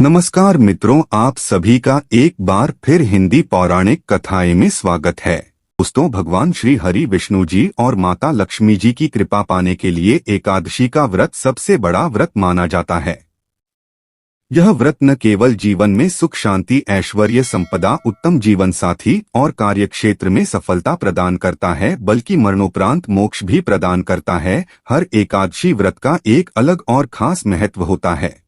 नमस्कार मित्रों, आप सभी का एक बार फिर हिंदी पौराणिक कथाएं में स्वागत है। दोस्तों, भगवान श्री हरि विष्णु जी और माता लक्ष्मी जी की कृपा पाने के लिए एकादशी का व्रत सबसे बड़ा व्रत माना जाता है। यह व्रत न केवल जीवन में सुख शांति ऐश्वर्य संपदा उत्तम जीवन साथी और कार्यक्षेत्र में सफलता प्रदान करता है, बल्कि मरणोपरांत मोक्ष भी प्रदान करता है। हर एकादशी व्रत का एक अलग और खास महत्व होता है।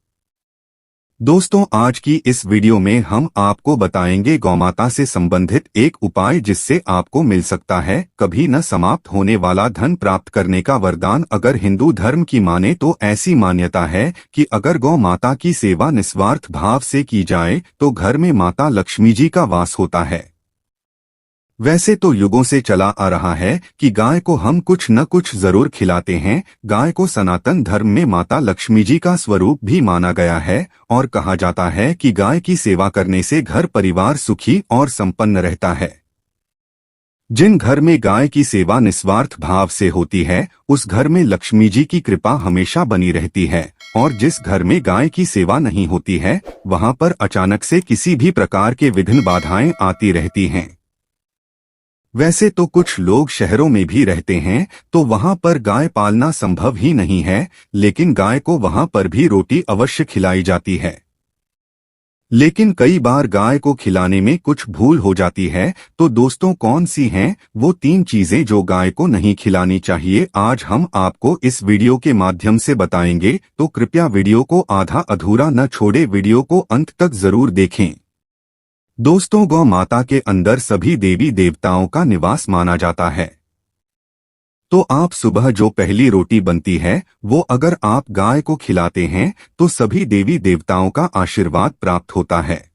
दोस्तों, आज की इस वीडियो में हम आपको बताएंगे गौमाता से संबंधित एक उपाय जिससे आपको मिल सकता है कभी न समाप्त होने वाला धन प्राप्त करने का वरदान। अगर हिंदू धर्म की माने तो ऐसी मान्यता है कि अगर गौ माता की सेवा निस्वार्थ भाव से की जाए तो घर में माता लक्ष्मी जी का वास होता है। वैसे तो युगों से चला आ रहा है कि गाय को हम कुछ न कुछ जरूर खिलाते हैं। गाय को सनातन धर्म में माता लक्ष्मी जी का स्वरूप भी माना गया है और कहा जाता है कि गाय की सेवा करने से घर परिवार सुखी और संपन्न रहता है। जिन घर में गाय की सेवा निस्वार्थ भाव से होती है उस घर में लक्ष्मी जी की कृपा हमेशा बनी रहती है, और जिस घर में गाय की सेवा नहीं होती है वहां पर अचानक से किसी भी प्रकार के विघ्न बाधाएं आती रहती हैं। वैसे तो कुछ लोग शहरों में भी रहते हैं तो वहां पर गाय पालना संभव ही नहीं है, लेकिन गाय को वहां पर भी रोटी अवश्य खिलाई जाती है। लेकिन कई बार गाय को खिलाने में कुछ भूल हो जाती है। तो दोस्तों, कौन सी हैं वो 3 चीजें जो गाय को नहीं खिलानी चाहिए, आज हम आपको इस वीडियो के माध्यम से बताएंगे। तो कृपया वीडियो को आधा अधूरा न छोड़े, वीडियो को अंत तक जरूर देखें। दोस्तों, गौ माता के अंदर सभी देवी देवताओं का निवास माना जाता है। तो आप सुबह जो पहली रोटी बनती है वो अगर आप गाय को खिलाते हैं तो सभी देवी देवताओं का आशीर्वाद प्राप्त होता है।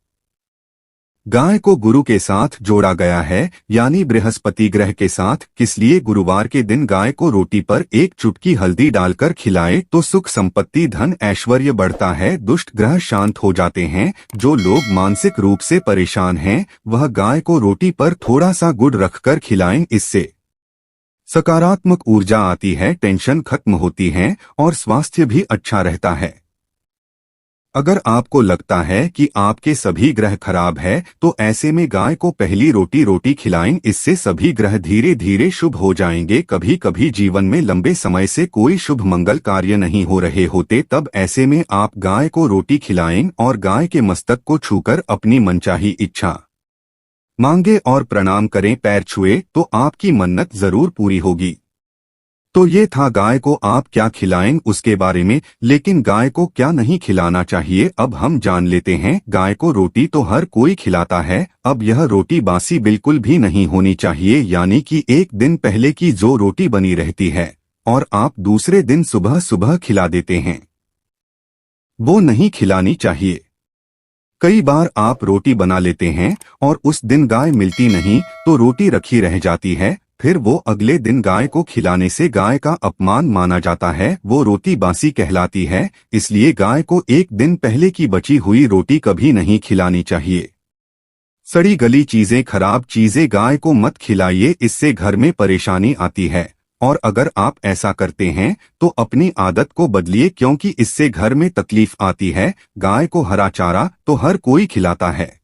गाय को गुरु के साथ जोड़ा गया है, यानी बृहस्पति ग्रह के साथ। इसलिए गुरुवार के दिन गाय को रोटी पर एक चुटकी हल्दी डालकर खिलाएं तो सुख संपत्ति धन ऐश्वर्य बढ़ता है, दुष्ट ग्रह शांत हो जाते हैं। जो लोग मानसिक रूप से परेशान हैं वह गाय को रोटी पर थोड़ा सा गुड़ रखकर खिलाएं। इससे सकारात्मक ऊर्जा आती है, टेंशन खत्म होती है और स्वास्थ्य भी अच्छा रहता है। अगर आपको लगता है कि आपके सभी ग्रह खराब है तो ऐसे में गाय को पहली रोटी खिलाएं, इससे सभी ग्रह धीरे धीरे शुभ हो जाएंगे। कभी कभी जीवन में लंबे समय से कोई शुभ मंगल कार्य नहीं हो रहे होते, तब ऐसे में आप गाय को रोटी खिलाएं और गाय के मस्तक को छूकर अपनी मनचाही इच्छा मांगे और प्रणाम करें। पैर छुए तो आपकी मन्नत जरूर पूरी होगी। तो ये था गाय को आप क्या खिलाएं उसके बारे में, लेकिन गाय को क्या नहीं खिलाना चाहिए अब हम जान लेते हैं। गाय को रोटी तो हर कोई खिलाता है, अब यह रोटी बासी बिल्कुल भी नहीं होनी चाहिए, यानी कि एक दिन पहले की जो रोटी बनी रहती है और आप दूसरे दिन सुबह सुबह खिला देते हैं, वो नहीं खिलानी चाहिए। कई बार आप रोटी बना लेते हैं और उस दिन गाय मिलती नहीं तो रोटी रखी रह जाती है, फिर वो अगले दिन गाय को खिलाने से गाय का अपमान माना जाता है, वो रोटी बासी कहलाती है। इसलिए गाय को एक दिन पहले की बची हुई रोटी कभी नहीं खिलानी चाहिए। सड़ी गली चीजें खराब चीजें गाय को मत खिलाइए, इससे घर में परेशानी आती है। और अगर आप ऐसा करते हैं तो अपनी आदत को बदलिए, क्योंकि इससे घर में तकलीफ आती है। गाय को हरा चारा तो हर कोई खिलाता है।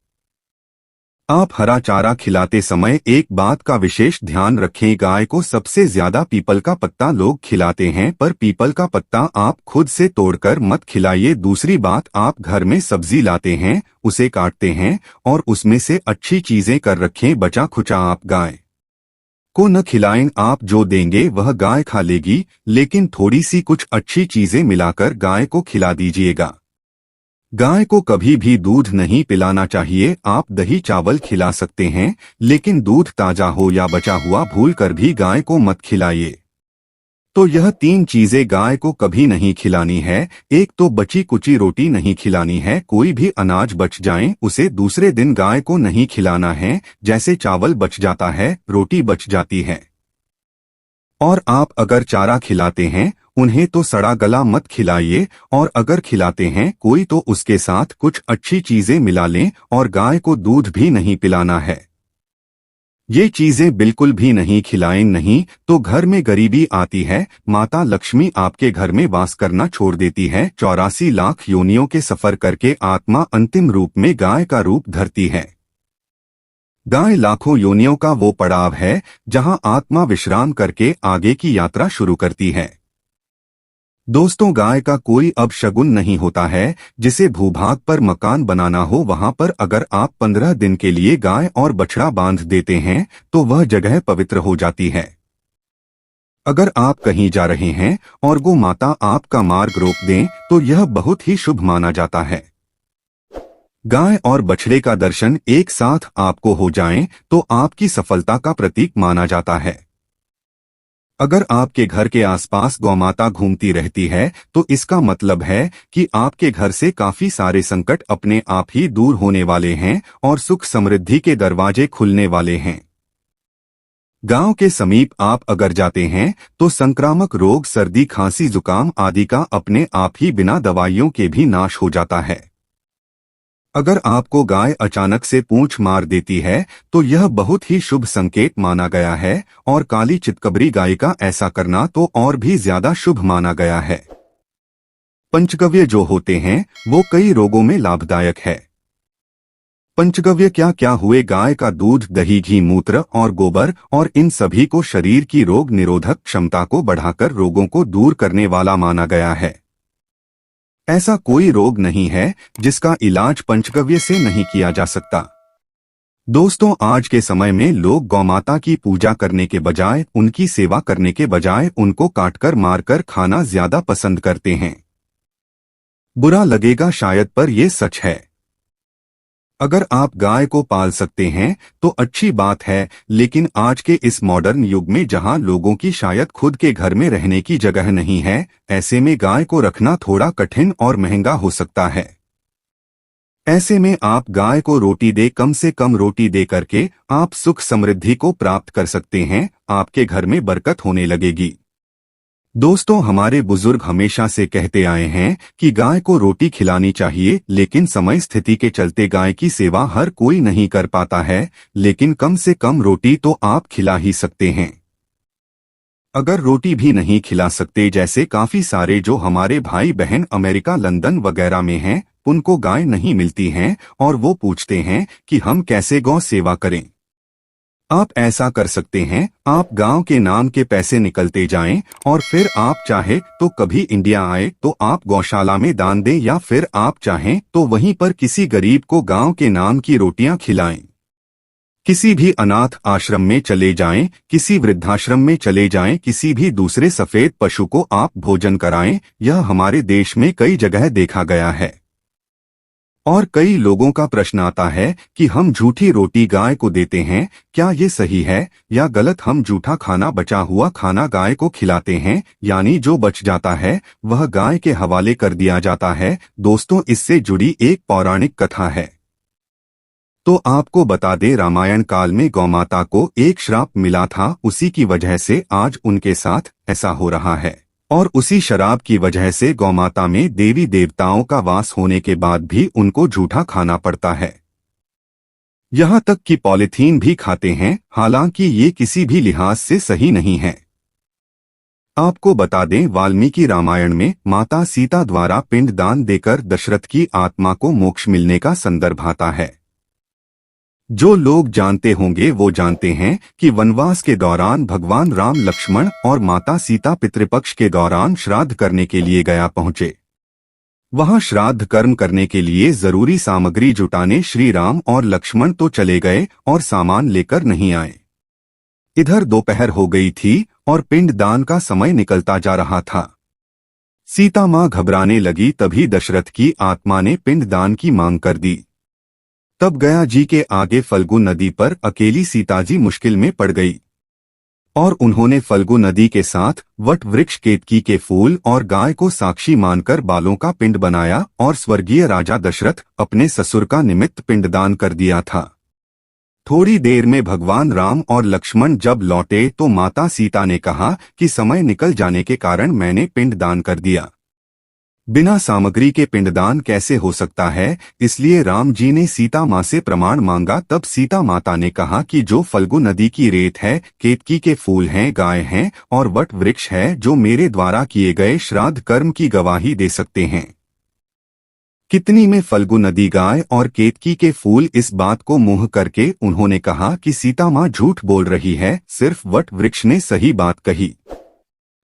आप हरा चारा खिलाते समय एक बात का विशेष ध्यान रखें, गाय को सबसे ज्यादा पीपल का पत्ता लोग खिलाते हैं, पर पीपल का पत्ता आप खुद से तोड़कर मत खिलाइए। दूसरी बात, आप घर में सब्जी लाते हैं, उसे काटते हैं और उसमें से अच्छी चीजें कर रखें, बचा खुचा आप गाय को न खिलाएं। आप जो देंगे वह गाय खा लेगी, लेकिन थोड़ी सी कुछ अच्छी चीजें मिलाकर गाय को खिला दीजिएगा। गाय को कभी भी दूध नहीं पिलाना चाहिए। आप दही चावल खिला सकते हैं, लेकिन दूध ताजा हो या बचा हुआ भूलकर भी गाय को मत खिलाइए। तो यह 3 चीजें गाय को कभी नहीं खिलानी है। एक तो बची कुची रोटी नहीं खिलानी है, कोई भी अनाज बच जाए उसे दूसरे दिन गाय को नहीं खिलाना है। जैसे चावल बच जाता है, रोटी बच जाती है। और आप अगर चारा खिलाते हैं उन्हें तो सड़ा गला मत खिलाइए, और अगर खिलाते हैं कोई तो उसके साथ कुछ अच्छी चीजें मिला लें, और गाय को दूध भी नहीं पिलाना है। ये चीजें बिल्कुल भी नहीं खिलाएं, नहीं तो घर में गरीबी आती है। माता लक्ष्मी आपके घर में वास करना छोड़ देती है। 84 लाख योनियों के सफर करके आत्मा अंतिम रूप में गाय का रूप धरती है। गाय लाखों योनियों का वो पड़ाव है जहां आत्मा विश्राम करके आगे की यात्रा शुरू करती है। दोस्तों, गाय का कोई अपशगुन नहीं होता है। जिसे भूभाग पर मकान बनाना हो वहां पर अगर आप 15 दिन के लिए गाय और बछड़ा बांध देते हैं तो वह जगह पवित्र हो जाती है। अगर आप कहीं जा रहे हैं और गौ माता आपका मार्ग रोक दें तो यह बहुत ही शुभ माना जाता है। गाय और बछड़े का दर्शन एक साथ आपको हो जाएं तो आपकी सफलता का प्रतीक माना जाता है। अगर आपके घर के आसपास गौमाता घूमती रहती है तो इसका मतलब है कि आपके घर से काफी सारे संकट अपने आप ही दूर होने वाले हैं और सुख समृद्धि के दरवाजे खुलने वाले हैं। गांव के समीप आप अगर जाते हैं तो संक्रामक रोग, सर्दी, खांसी, जुकाम आदि का अपने आप ही बिना दवाइयों के भी नाश हो जाता है। अगर आपको गाय अचानक से पूंछ मार देती है तो यह बहुत ही शुभ संकेत माना गया है और काली चितकबरी गाय का ऐसा करना तो और भी ज्यादा शुभ माना गया है। पंचगव्य जो होते हैं वो कई रोगों में लाभदायक है। पंचगव्य क्या क्या हुए? गाय का दूध, दही, घी, मूत्र और गोबर और इन सभी को शरीर की रोग निरोधक क्षमता को बढ़ाकर रोगों को दूर करने वाला माना गया है। ऐसा कोई रोग नहीं है जिसका इलाज पंचगव्य से नहीं किया जा सकता। दोस्तों, आज के समय में लोग गौमाता की पूजा करने के बजाय, उनकी सेवा करने के बजाय उनको काटकर मारकर खाना ज्यादा पसंद करते हैं। बुरा लगेगा शायद, पर यह सच है। अगर आप गाय को पाल सकते हैं तो अच्छी बात है, लेकिन आज के इस मॉडर्न युग में जहां लोगों की शायद खुद के घर में रहने की जगह नहीं है, ऐसे में गाय को रखना थोड़ा कठिन और महंगा हो सकता है। ऐसे में आप गाय को रोटी दे, कम से कम रोटी दे करके आप सुख समृद्धि को प्राप्त कर सकते हैं। आपके घर में बरकत होने लगेगी। दोस्तों, हमारे बुजुर्ग हमेशा से कहते आए हैं कि गाय को रोटी खिलानी चाहिए, लेकिन समय स्थिति के चलते गाय की सेवा हर कोई नहीं कर पाता है, लेकिन कम से कम रोटी तो आप खिला ही सकते हैं। अगर रोटी भी नहीं खिला सकते, जैसे काफी सारे जो हमारे भाई बहन अमेरिका, लंदन वगैरह में हैं, उनको गाय नहीं मिलती हैं और वो पूछते हैं कि हम कैसे गौ सेवा करें। आप ऐसा कर सकते हैं, आप गांव के नाम के पैसे निकलते जाएं और फिर आप चाहे तो कभी इंडिया आए तो आप गौशाला में दान दें, या फिर आप चाहें तो वहीं पर किसी गरीब को गांव के नाम की रोटियां खिलाएं। किसी भी अनाथ आश्रम में चले जाएं, किसी वृद्धाश्रम में चले जाएं, किसी भी दूसरे सफेद पशु को आप भोजन कराएं। यह हमारे देश में कई जगह देखा गया है। और कई लोगों का प्रश्न आता है कि हम झूठी रोटी गाय को देते हैं, क्या ये सही है या गलत? हम झूठा खाना, बचा हुआ खाना गाय को खिलाते हैं, यानी जो बच जाता है वह गाय के हवाले कर दिया जाता है। दोस्तों, इससे जुड़ी एक पौराणिक कथा है। तो आपको बता दें, रामायण काल में गौमाता को एक श्राप मिला था, उसी की वजह से आज उनके साथ ऐसा हो रहा है। और उसी शराब की वजह से गौमाता में देवी देवताओं का वास होने के बाद भी उनको झूठा खाना पड़ता है। यहाँ तक कि पॉलीथीन भी खाते हैं, हालांकि ये किसी भी लिहाज से सही नहीं है। आपको बता दें, वाल्मीकि रामायण में माता सीता द्वारा पिंडदान देकर दशरथ की आत्मा को मोक्ष मिलने का संदर्भ आता है। जो लोग जानते होंगे वो जानते हैं कि वनवास के दौरान भगवान राम, लक्ष्मण और माता सीता पितृपक्ष के दौरान श्राद्ध करने के लिए गया पहुंचे। वहां श्राद्ध कर्म करने के लिए जरूरी सामग्री जुटाने श्री राम और लक्ष्मण तो चले गए और सामान लेकर नहीं आए। इधर दोपहर हो गई थी और पिंडदान का समय निकलता जा रहा था। सीता मां घबराने लगी, तभी दशरथ की आत्मा ने पिंडदान की मांग कर दी। तब गया जी के आगे फल्गु नदी पर अकेली सीताजी मुश्किल में पड़ गई और उन्होंने फल्गु नदी के साथ वट वृक्ष, केतकी के फूल और गाय को साक्षी मानकर बालों का पिंड बनाया और स्वर्गीय राजा दशरथ अपने ससुर का निमित्त पिंडदान कर दिया था। थोड़ी देर में भगवान राम और लक्ष्मण जब लौटे तो माता सीता ने कहा कि समय निकल जाने के कारण मैंने पिंडदान कर दिया। बिना सामग्री के पिंडदान कैसे हो सकता है, इसलिए राम जी ने सीता माँ से प्रमाण मांगा। तब सीता माता ने कहा कि जो फल्गु नदी की रेत है, केतकी के फूल हैं, गाय हैं और वट वृक्ष है, जो मेरे द्वारा किए गए श्राद्ध कर्म की गवाही दे सकते हैं। कितनी में फल्गु नदी, गाय और केतकी के फूल, इस बात को मुंह करके उन्होंने कहा कि सीता माँ झूठ बोल रही है, सिर्फ वट वृक्ष ने सही बात कही।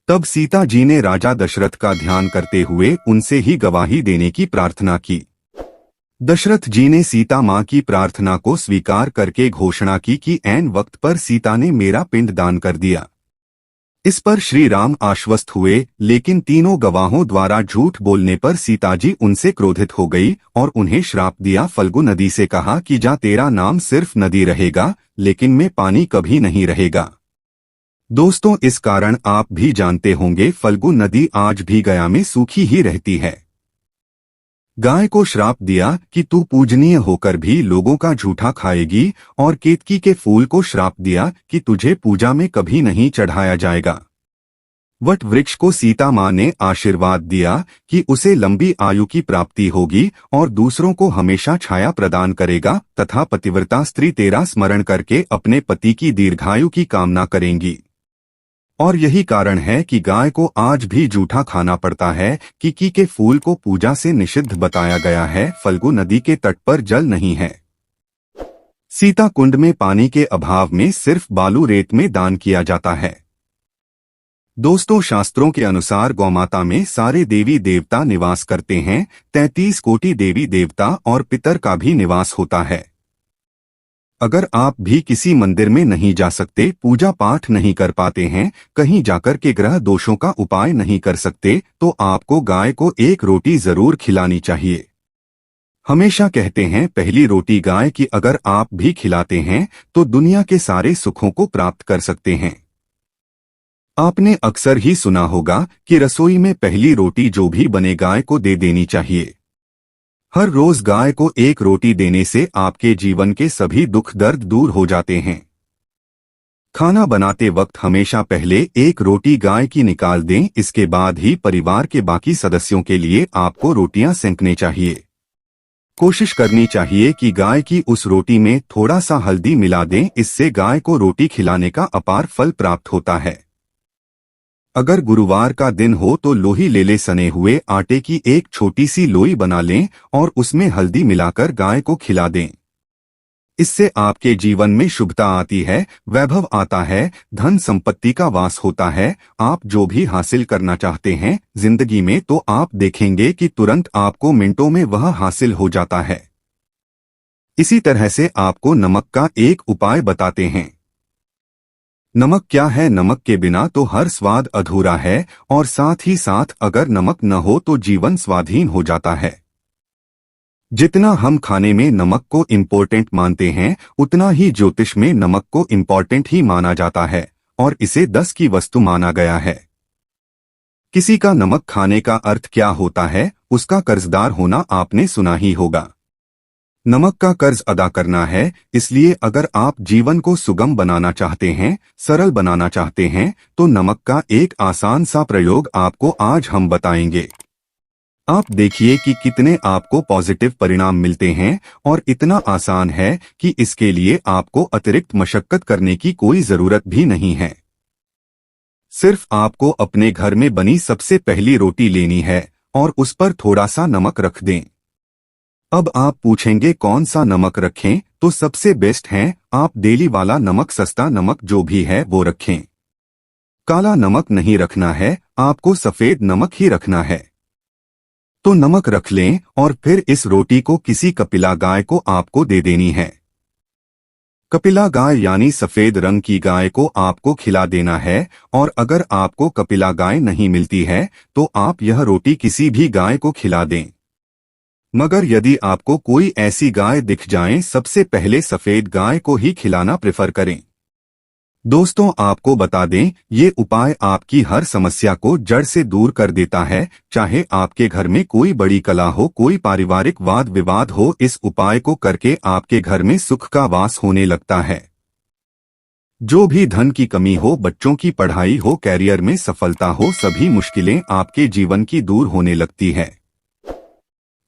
तब सीता जी ने राजा दशरथ का ध्यान करते हुए उनसे ही गवाही देने की प्रार्थना की। दशरथ जी ने सीता माँ की प्रार्थना को स्वीकार करके घोषणा की कि ऐन वक्त पर सीता ने मेरा पिंड दान कर दिया। इस पर श्री राम आश्वस्त हुए, लेकिन तीनों गवाहों द्वारा झूठ बोलने पर सीता जी उनसे क्रोधित हो गई और उन्हें श्राप दिया। फल्गु नदी से कहा कि जा, तेरा नाम सिर्फ नदी रहेगा, लेकिन में पानी कभी नहीं रहेगा। दोस्तों, इस कारण आप भी जानते होंगे, फल्गु नदी आज भी गया में सूखी ही रहती है। गाय को श्राप दिया कि तू पूजनीय होकर भी लोगों का झूठा खाएगी, और केतकी के फूल को श्राप दिया कि तुझे पूजा में कभी नहीं चढ़ाया जाएगा। वट वृक्ष को सीता माँ ने आशीर्वाद दिया कि उसे लंबी आयु की प्राप्ति होगी और दूसरों को हमेशा छाया प्रदान करेगा, तथा पतिव्रता स्त्री तेरा स्मरण करके अपने पति की दीर्घायु की कामना करेंगी। और यही कारण है कि गाय को आज भी जूठा खाना पड़ता है। कीकी के फूल को पूजा से निषिद्ध बताया गया है। फल्गु नदी के तट पर जल नहीं है। सीता कुंड में पानी के अभाव में सिर्फ बालू रेत में दान किया जाता है। दोस्तों, शास्त्रों के अनुसार गौमाता में सारे देवी देवता निवास करते हैं। 33 कोटि देवी देवता और पितर का भी निवास होता है। अगर आप भी किसी मंदिर में नहीं जा सकते, पूजा पाठ नहीं कर पाते हैं, कहीं जाकर के ग्रह दोषों का उपाय नहीं कर सकते, तो आपको गाय को एक रोटी जरूर खिलानी चाहिए। हमेशा कहते हैं पहली रोटी गाय की अगर आप भी खिलाते हैं तो दुनिया के सारे सुखों को प्राप्त कर सकते हैं। आपने अक्सर ही सुना होगा कि रसोई में पहली रोटी जो भी बने गाय को दे देनी चाहिए। हर रोज गाय को एक रोटी देने से आपके जीवन के सभी दुख दर्द दूर हो जाते हैं। खाना बनाते वक्त हमेशा पहले एक रोटी गाय की निकाल दें, इसके बाद ही परिवार के बाकी सदस्यों के लिए आपको रोटियां सेंकने चाहिए। कोशिश करनी चाहिए कि गाय की उस रोटी में थोड़ा सा हल्दी मिला दें, इससे गाय को रोटी खिलाने का अपार फल प्राप्त होता है। अगर गुरुवार का दिन हो तो लोही लेले सने हुए आटे की एक छोटी सी लोई बना लें और उसमें हल्दी मिलाकर गाय को खिला दें। इससे आपके जीवन में शुभता आती है, वैभव आता है, धन संपत्ति का वास होता है। आप जो भी हासिल करना चाहते हैं जिंदगी में, तो आप देखेंगे कि तुरंत आपको मिनटों में वह हासिल हो जाता है। इसी तरह से आपको नमक का एक उपाय बताते हैं। नमक क्या है? नमक के बिना तो हर स्वाद अधूरा है, और साथ ही साथ अगर नमक न हो तो जीवन स्वाधीन हो जाता है। जितना हम खाने में नमक को इम्पोर्टेंट मानते हैं, उतना ही ज्योतिष में नमक को इम्पोर्टेंट ही माना जाता है, और इसे 10 की वस्तु माना गया है। किसी का नमक खाने का अर्थ क्या होता है? उसका कर्जदार होना आपने सुना ही होगा। नमक का कर्ज अदा करना है, इसलिए अगर आप जीवन को सुगम बनाना चाहते हैं, सरल बनाना चाहते हैं, तो नमक का एक आसान सा प्रयोग आपको आज हम बताएंगे। आप देखिए कि कितने आपको पॉजिटिव परिणाम मिलते हैं, और इतना आसान है कि इसके लिए आपको अतिरिक्त मशक्कत करने की कोई जरूरत भी नहीं है। सिर्फ आपको अपने घर में बनी सबसे पहली रोटी लेनी है और उस पर थोड़ा सा नमक रख दें। अब आप पूछेंगे कौन सा नमक रखें? तो सबसे बेस्ट है आप डेली वाला नमक, सस्ता नमक जो भी है वो रखें। काला नमक नहीं रखना है, आपको सफेद नमक ही रखना है। तो नमक रख लें और फिर इस रोटी को किसी कपिला गाय को आपको दे देनी है। कपिला गाय यानी सफेद रंग की गाय को आपको खिला देना है, और अगर आपको कपिला गाय नहीं मिलती है तो आप यह रोटी किसी भी गाय को खिला दें। मगर यदि आपको कोई ऐसी गाय दिख जाए, सबसे पहले सफेद गाय को ही खिलाना प्रेफर करें। दोस्तों, आपको बता दें, ये उपाय आपकी हर समस्या को जड़ से दूर कर देता है। चाहे आपके घर में कोई बड़ी कला हो, कोई पारिवारिक वाद विवाद हो, इस उपाय को करके आपके घर में सुख का वास होने लगता है। जो भी धन की कमी हो, बच्चों की पढ़ाई हो, कैरियर में सफलता हो, सभी मुश्किलें आपके जीवन की दूर होने लगती है।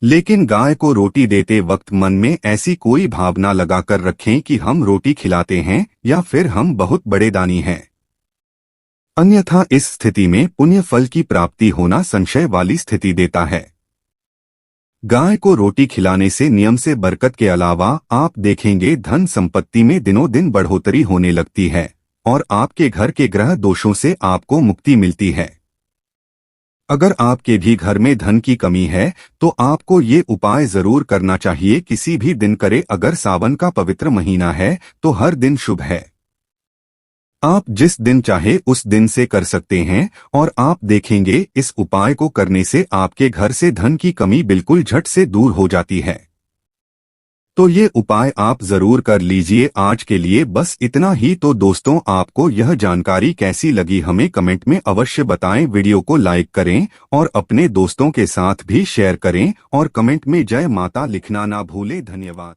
लेकिन गाय को रोटी देते वक्त मन में ऐसी कोई भावना लगाकर रखें कि हम रोटी खिलाते हैं या फिर हम बहुत बड़े दानी हैं। अन्यथा इस स्थिति में पुण्य फल की प्राप्ति होना संशय वाली स्थिति देता है। गाय को रोटी खिलाने से नियम से बरकत के अलावा आप देखेंगे धन संपत्ति में दिनों दिन बढ़ोतरी होने लगती है और आपके घर के ग्रह दोषों से आपको मुक्ति मिलती है। अगर आपके भी घर में धन की कमी है तो आपको ये उपाय जरूर करना चाहिए, किसी भी दिन करे। अगर सावन का पवित्र महीना है तो हर दिन शुभ है। आप जिस दिन चाहे उस दिन से कर सकते हैं और आप देखेंगे इस उपाय को करने से आपके घर से धन की कमी बिल्कुल झट से दूर हो जाती है। तो ये उपाय आप जरूर कर लीजिए। आज के लिए बस इतना ही। तो दोस्तों, आपको यह जानकारी कैसी लगी हमें कमेंट में अवश्य बताएं। वीडियो को लाइक करें और अपने दोस्तों के साथ भी शेयर करें और कमेंट में जय माता लिखना ना भूलें। धन्यवाद।